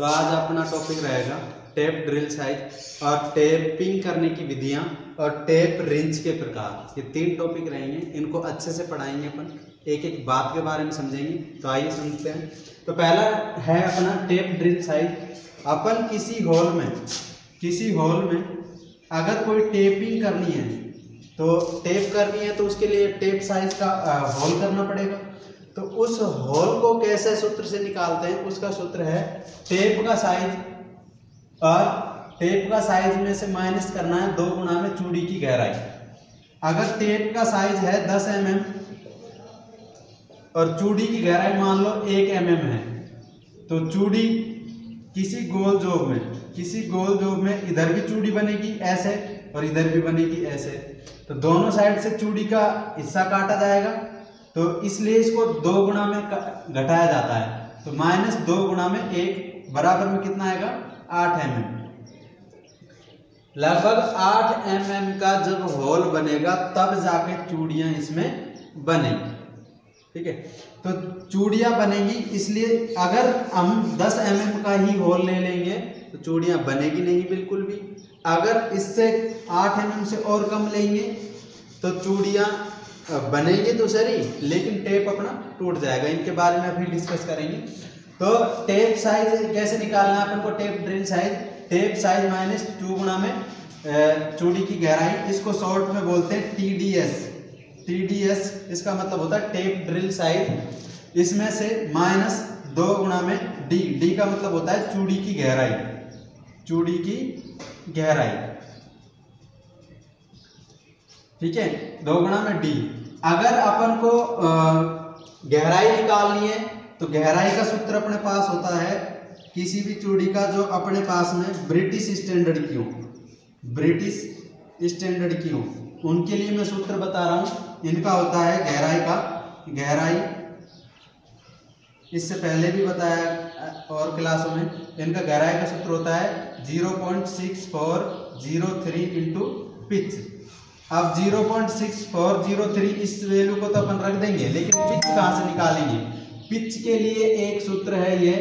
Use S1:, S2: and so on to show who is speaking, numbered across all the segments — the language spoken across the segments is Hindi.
S1: तो आज अपना टॉपिक रहेगा टेप ड्रिल साइज और टेपिंग करने की विधियां और टेप रिंच के प्रकार। ये तीन टॉपिक रहेंगे, इनको अच्छे से पढ़ाएंगे अपन, एक एक बात के बारे में समझेंगे। तो आइए समझते हैं। तो पहला है अपना टेप ड्रिल साइज। अपन किसी हॉल में अगर कोई टेपिंग करनी है तो टेप करनी है तो उसके लिए टेप साइज का होल करना पड़ेगा। तो उस होल को कैसे सूत्र से निकालते हैं, उसका सूत्र है टेप का साइज, और टेप का साइज में से माइनस करना है 2 गुना में चूड़ी की गहराई। अगर टेप का साइज है 10 mm और चूड़ी की गहराई मान लो 1 mm है, तो चूड़ी किसी गोल जोब में इधर भी चूड़ी बनेगी ऐसे और इधर भी बनेगी ऐसे। तो दोनों साइड से चूड़ी का हिस्सा काटा जाएगा, तो इसलिए इसको 2 गुना में घटाया जाता है। तो माइनस 2 गुना में 1 बराबर में कितना आएगा 8 mm। लगभग 8 mm का जब होल बनेगा तब जाके चूड़ियां इसमें बनेगी। ठीक है, तो चूड़ियां बनेगी, इसलिए अगर हम 10 mm का ही होल ले लेंगे तो चूड़ियां बनेगी नहीं बिल्कुल भी। अगर इससे 8 mm से और कम लेंगे तो चूड़ियां बनेगी तो सही, लेकिन टेप अपना टूट जाएगा। इनके बारे में अभी डिस्कस करेंगे। तो टेप साइज कैसे निकालना है अपन को, tape drill size, tape size minus 2 गुना में चूड़ी की गहराई, इसको शॉर्ट में बोलते हैं TDS। इसका मतलब होता है टेप ड्रिल साइज। इसमें से माइनस 2 गुना में D का मतलब होता है चूड़ी की गहराई। ठीक है, 2 गुना में D। अगर अपन को गहराई निकालनी है तो गहराई का सूत्र अपने पास होता है किसी भी चूड़ी का जो अपने पास में ब्रिटिश स्टैंडर्ड की हो, उनके लिए मैं सूत्र बता रहा हूं। इनका होता है गहराई, इससे पहले भी बताया और क्लासों में। इनका गहराई का सूत्र होता है 0.6403 इंटू पिच। अब 0.6403 इस वैल्यू को तो अपन रख देंगे, लेकिन पिच कहाँ से निकालेंगे? पिच के लिए एक सूत्र है, ये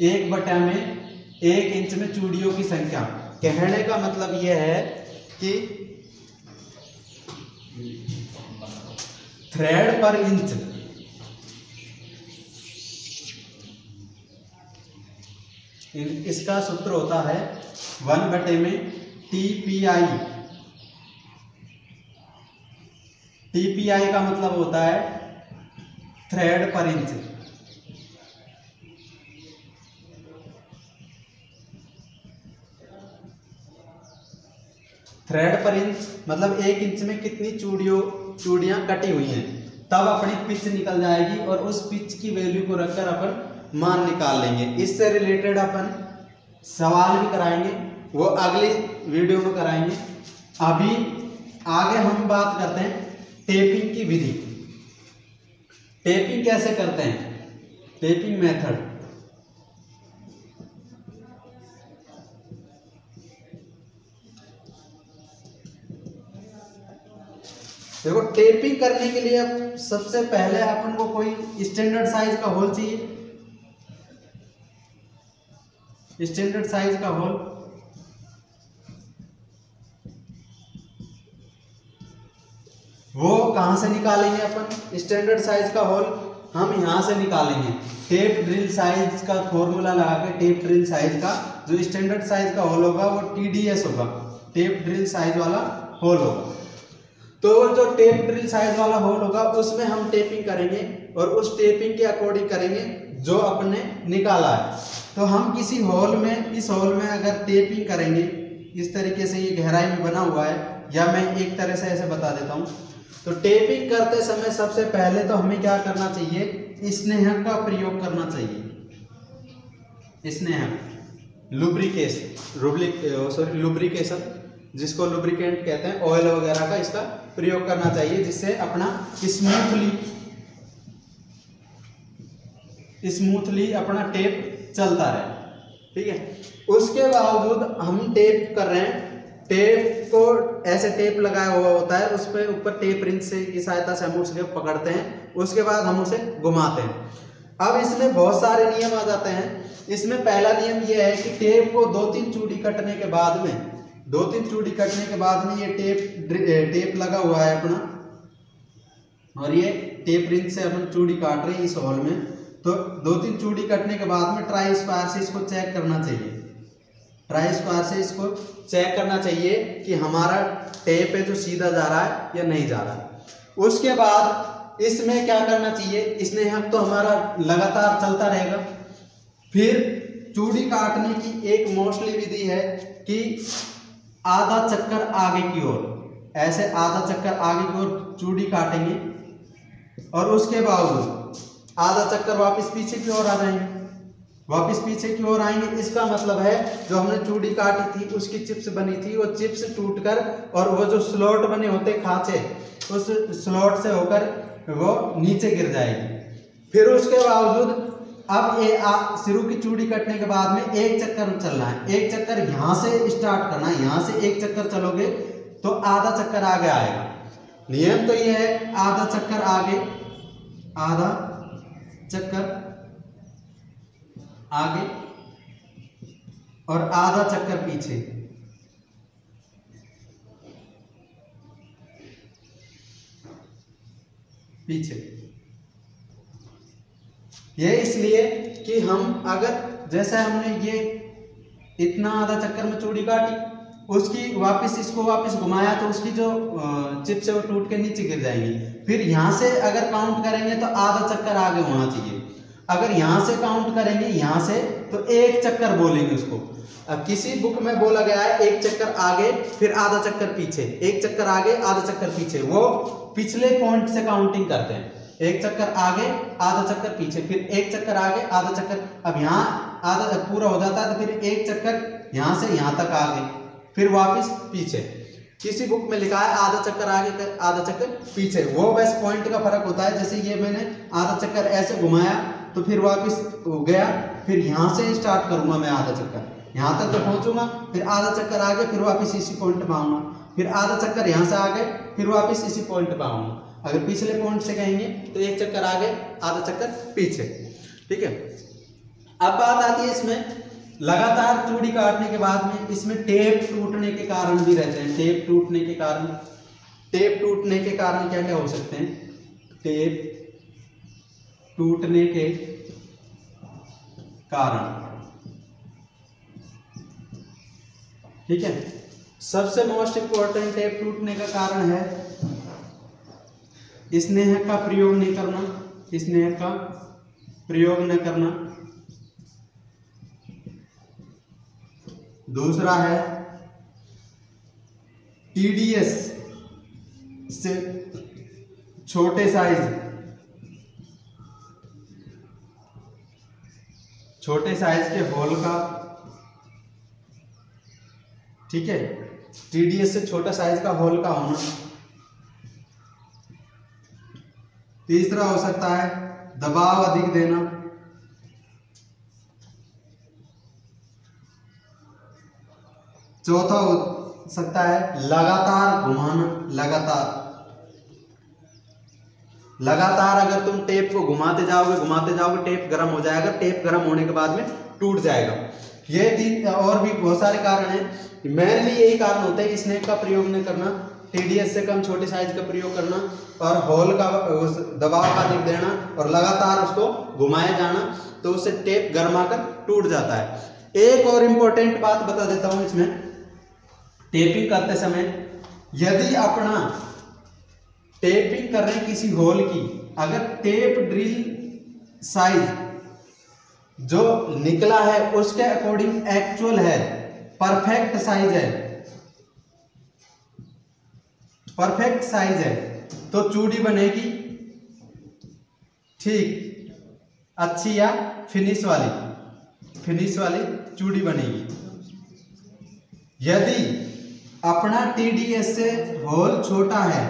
S1: 1 इंच में चूड़ियों की संख्या। कहने का मतलब यह है कि थ्रेड पर इंच, इसका सूत्र होता है 1/TPI। TPI का मतलब होता है थ्रेड पर इंच। थ्रेड पर इंच मतलब 1 इंच में कितनी चूड़ियां कटी हुई हैं, तब अपनी पिच निकल जाएगी और उस पिच की वैल्यू को रखकर अपन मान निकाल लेंगे। इससे रिलेटेड अपन सवाल भी कराएंगे, वो अगली वीडियो में कराएंगे। अभी आगे हम बात करते हैं टेपिंग की विधि। टेपिंग कैसे करते हैं, टेपिंग मेथड। देखो, टेपिंग करने के लिए सबसे पहले अपन को कोई स्टैंडर्ड साइज का होल चाहिए। स्टैंडर्ड साइज का होल वो कहां से निकालेंगे अपन? स्टैंडर्ड साइज का होल हम यहां से निकालेंगे। टेप ड्रिल साइज का फॉर्मूला लगा के टेप ड्रिल साइज का जो स्टैंडर्ड साइज का होल होगा वो TDS होगा, टेप ड्रिल साइज वाला होल होगा। तो जो टेप ड्रिल साइज वाला होल होगा उसमें हम टेपिंग करेंगे और उस टेपिंग के अकॉर्डिंग करेंगे जो अपने निकाला है। तो हम किसी होल में, इस होल में अगर टेपिंग करेंगे, इस तरीके से ये गहराई में बना हुआ है, या मैं एक तरह से ऐसे बता देता हूँ। तो टेपिंग करते समय सबसे पहले तो हमें क्या करना चाहिए, स्नेहक का प्रयोग करना चाहिए। स्नेहक, लुब्रिकेशन, जिसको लुब्रिकेंट कहते हैं, ऑयल वगैरह का इसका प्रयोग करना चाहिए, जिससे अपना स्मूथली अपना टेप चलता रहे। ठीक है, उसके बावजूद हम टेप कर रहे हैं, टेप को ऐसे टेप लगाया हुआ होता है, उस पर ऊपर टेप रिंच से की सहायता से हम उसे पकड़ते हैं, उसके बाद हम उसे घुमाते हैं। अब इसमें बहुत सारे नियम आ जाते हैं। इसमें पहला नियम यह है कि टेप को 2-3 चूड़ी कटने के बाद में, 2-3 चूड़ी कटने के बाद में ये टेप लगा हुआ है अपना, और ये टेप रिंच से अपन चूड़ी काट रहे हैं इस हॉल में। तो 2-3 चूड़ी कटने के बाद में ट्राई स्क्वायर से इसको चेक करना चाहिए, ट्राई स्क्वायर से इसको चेक करना चाहिए कि हमारा टेप है जो सीधा जा रहा है या नहीं जा रहा है। उसके बाद इसमें क्या करना चाहिए, इसने हम तो हमारा लगातार चलता रहेगा। फिर चूड़ी काटने की एक मोस्टली विधि है कि आधा चक्कर आगे की ओर, ऐसे आधा चक्कर आगे की ओर चूड़ी काटेंगे और उसके बावजूद आधा चक्कर वापस पीछे की ओर आ जाएंगे, वापस पीछे की ओर आएंगे। इसका मतलब है जो हमने चूड़ी काटी थी उसकी चिप्स बनी थी, वो चिप्स टूटकर और वो जो स्लॉट बने होते खांचे, उस स्लॉट से होकर वो नीचे गिर जाएगी। फिर उसके बावजूद अब ये शुरू की चूड़ी कटने के बाद में एक चक्कर चलना है, एक चक्कर यहाँ से स्टार्ट करना है, यहाँ से एक चक्कर चलोगे तो आधा चक्कर आगे आएगा। नियम तो ये है आधा चक्कर आगे, आधा चक्कर आगे और आधा चक्कर पीछे। ये इसलिए कि हम अगर जैसे हमने ये इतना आधा चक्कर में चूड़ी काटी, उसकी वापस इसको वापस घुमाया तो उसकी जो चिप्स है वो टूट के नीचे गिर जाएंगी। फिर यहाँ से अगर काउंट करेंगे तो आधा चक्कर आगे होना चाहिए। अगर यहाँ से काउंट करेंगे यहाँ से तो एक चक्कर बोलेंगे उसको। अब किसी बुक में बोला गया है एक चक्कर आगे फिर आधा चक्कर पीछे, एक चक्कर आगे आधा चक्कर पीछे, वो पिछले पॉइंट से काउंटिंग करते हैं। एक चक्कर आगे आधा चक्कर पीछे, फिर एक चक्कर आगे आधा चक्कर। अब यहाँ आधा पूरा हो जाता है तो फिर एक चक्कर यहाँ से यहाँ तक आगे, फिर वापस पीछे। किसी बुक में लिखा है आधा चक्कर आगे आधा चक्कर पीछे, वो बस पॉइंट का फर्क होता है। जैसे ये मैंने आधा चक्कर ऐसे घुमाया तो फिर वापस गया, फिर यहाँ से स्टार्ट करूंगा मैं आधा चक्कर, यहाँ तक तो पहुंचूंगा, फिर आधा चक्कर आगे फिर वापस इसी पॉइंट पे आऊंगा, फिर आधा चक्कर यहाँ से आगे फिर वापस इसी पॉइंट पे आऊंगा। अगर पिछले पॉइंट से कहेंगे तो एक चक्कर आगे आधा चक्कर पीछे। ठीक है, अब बात आती है इसमें लगातार चूड़ी काटने के बाद में इसमें टेप टूटने के कारण भी रहते हैं। टेप टूटने के कारण, टेप टूटने के कारण क्या क्या हो सकते हैं? टेप टूटने के कारण, ठीक है, सबसे मोस्ट इंपॉर्टेंट टेप टूटने का कारण है स्नेह का प्रयोग नहीं करना, स्नेह का प्रयोग न करना। दूसरा है टीडीएस से छोटे साइज, छोटे साइज के होल का, ठीक है, टीडीएस से छोटा साइज का होल का होना। तीसरा हो सकता है दबाव अधिक देना। चौथा हो सकता है लगातार घुमाना, लगातार अगर तुम टेप को घुमाते जाओगे टेप गर्म हो जाएगा, टेप गर्म होने के बाद में टूट जाएगा। ये तीन और भी बहुत सारे कारण हैं, मेनली यही कारण होते हैं स्नेक का प्रयोग न करना, टीडीएस से कम छोटे साइज का प्रयोग करना और होल का दबाव का अधिक देना और लगातार उसको घुमाया जाना, तो उससे टेप गर्माकर टूट जाता है। एक और इम्पोर्टेंट बात बता देता हूं इसमें, टेपिंग करते समय यदि अपना टेपिंग कर रहे हैं किसी होल की, अगर टेप ड्रिल साइज जो निकला है उसके अकॉर्डिंग एक्चुअल है, परफेक्ट साइज है, परफेक्ट साइज है, तो चूड़ी बनेगी ठीक अच्छी या फिनिश वाली चूड़ी बनेगी। यदि अपना टीडीएस से होल छोटा है,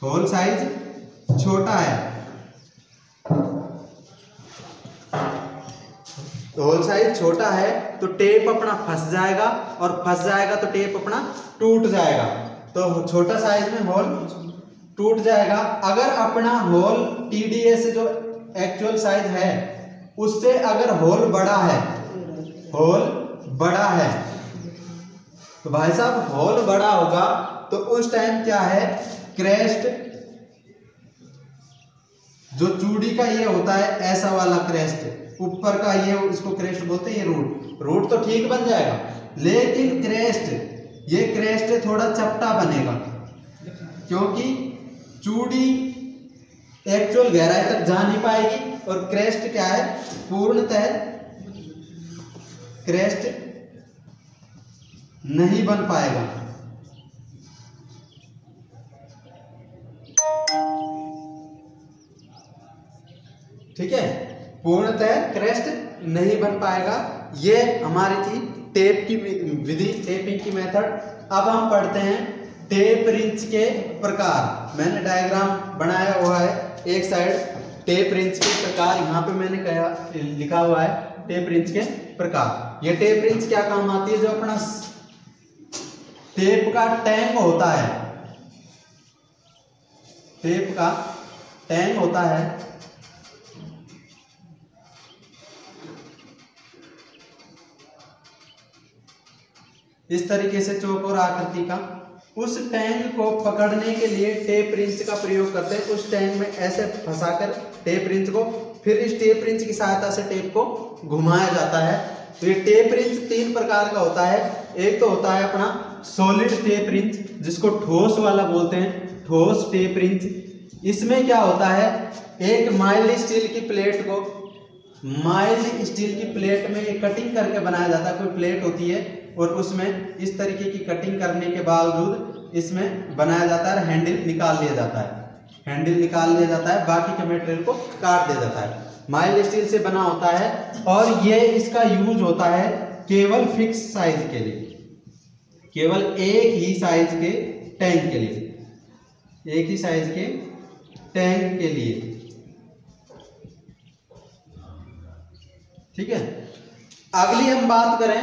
S1: होल साइज छोटा है, होल साइज छोटा है तो टेप अपना फंस जाएगा और फंस जाएगा तो टेप अपना टूट जाएगा, तो छोटा साइज में होल टूट जाएगा। अगर अपना होल टीडीएस से जो एक्चुअल साइज है उससे अगर होल बड़ा है, होल बड़ा है तो भाई साहब होल बड़ा होगा तो उस टाइम क्या है, क्रेस्ट जो चूड़ी का ये होता है ऐसा वाला क्रेस्ट ऊपर का, ये इसको क्रेस्ट बोलते हैं, ये रूट तो ठीक बन जाएगा, लेकिन क्रेस्ट, ये क्रेस्ट थोड़ा चपटा बनेगा क्योंकि चूड़ी एक्चुअल गहराई तक जा नहीं पाएगी और क्रेस्ट क्या है, पूर्णतः क्रेस्ट नहीं बन पाएगा। ठीक है, पूर्णतः क्रेस्ट नहीं बन पाएगा। ये हमारी थी टेप की विधि, टेपिंग की मेथड। अब हम पढ़ते हैं टेप रिंच के प्रकार। मैंने डायग्राम बनाया हुआ है एक साइड, टेप रिंच के प्रकार यहाँ पे मैंने कहा लिखा हुआ है टेप रिंच के प्रकार। ये टेप रिंच क्या काम आती है, जो अपना टेप का टैंग होता है, टेप का टैंग होता है, इस तरीके से चौकोर आकृति का, उस टैंग को पकड़ने के लिए टेप रिंच का प्रयोग करते हैं। उस टैंग में ऐसे फंसाकर टेप रिंच को, फिर इस टेप रिंच की सहायता से टेप को घुमाया जाता है। तो ये टेप रिंच 3 प्रकार का होता है। एक तो होता है अपना सॉलिड टेप रिंच, जिसको ठोस वाला बोलते हैं, ठोस टेप रिंच। इसमें क्या होता है, एक माइल्ड स्टील की प्लेट को, माइल्ड स्टील की प्लेट में एक कटिंग करके बनाया जाता है। कोई प्लेट होती है और उसमें इस तरीके की कटिंग करने के बावजूद इसमें बनाया जाता है, हैंडल निकाल लिया जाता है, हैंडल निकाल लिया जाता है, बाकी के मटेरियल को काट दिया जाता है। माइल्ड स्टील से बना होता है और ये इसका यूज होता है केवल फिक्स साइज के लिए, केवल एक ही साइज के टैंक के लिए, एक ही साइज के टैंक के लिए। ठीक है, अगली हम बात करें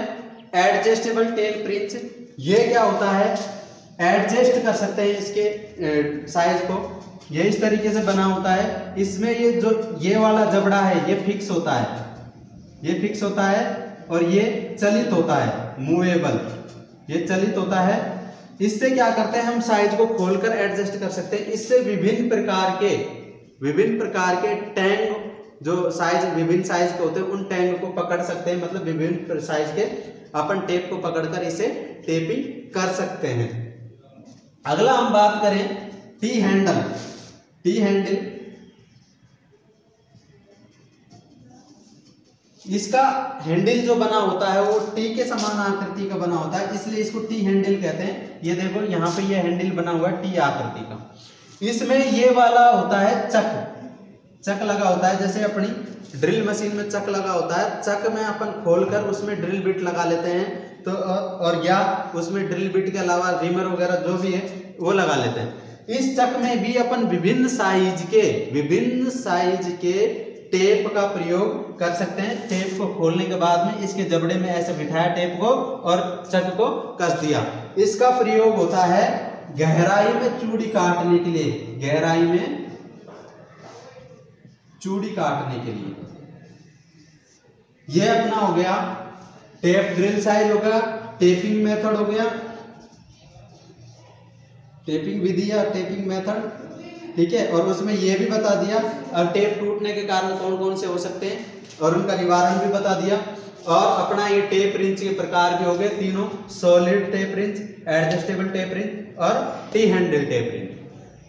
S1: एडजस्टेबल टेप रिंच। ये क्या होता है, एडजस्ट कर सकते हैं इसके साइज को। ये इस तरीके से बना होता है, इसमें ये जो ये वाला जबड़ा है ये फिक्स होता है, ये फिक्स होता है और ये चलित होता है, मूवेबल, ये चलित होता है। इससे क्या करते हैं, हम साइज को खोलकर एडजस्ट कर सकते हैं। इससे विभिन्न प्रकार के टैंग, जो साइज विभिन्न साइज के होते हैं, उन टैंग को पकड़ सकते हैं। मतलब विभिन्न साइज के अपन टेप को पकड़कर इसे टेपिंग कर सकते हैं। अगला हम बात करें टी हैंडल। टी हैंडल, इसका हैंडल जो बना होता है वो टी के समान आकृति का बना होता है, इसलिए इसको टी हैंडल कहते हैं। ये देखो यहाँ पे ये हैंडल बना हुआ है टी आकृति का। इसमें ये वाला होता है चक लगा होता है, जैसे अपनी ड्रिल मशीन में चक लगा होता है। चक में अपन खोलकर उसमें ड्रिल बिट लगा लेते हैं, तो और या उसमें ड्रिल बिट के अलावा रिमर वगैरह जो भी है वो लगा लेते हैं। इस चक में भी अपन विभिन्न साइज के टेप का प्रयोग कर सकते हैं। टेप को खोलने के बाद में इसके जबड़े में ऐसे बिठाया टेप को और चक को कस दिया। इसका प्रयोग होता है गहराई में चूड़ी काटने के लिए, गहराई में चूड़ी काटने के लिए। यह अपना हो गया टेप ड्रिल साइज हो गया, टेपिंग मेथड हो गया, टेपिंग विधि या टेपिंग मेथड। ठीक है, और उसमें यह भी बता दिया अब टेप टूटने के कारण कौन कौन से हो सकते हैं और उनका निवारण भी बता दिया। और अपना ये टेप रिंच के प्रकार भी हो गए तीनों, solid tape wrench, adjustable tape wrench और टी हैंडल टेप रिंच।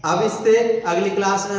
S1: अब इससे अगली क्लास में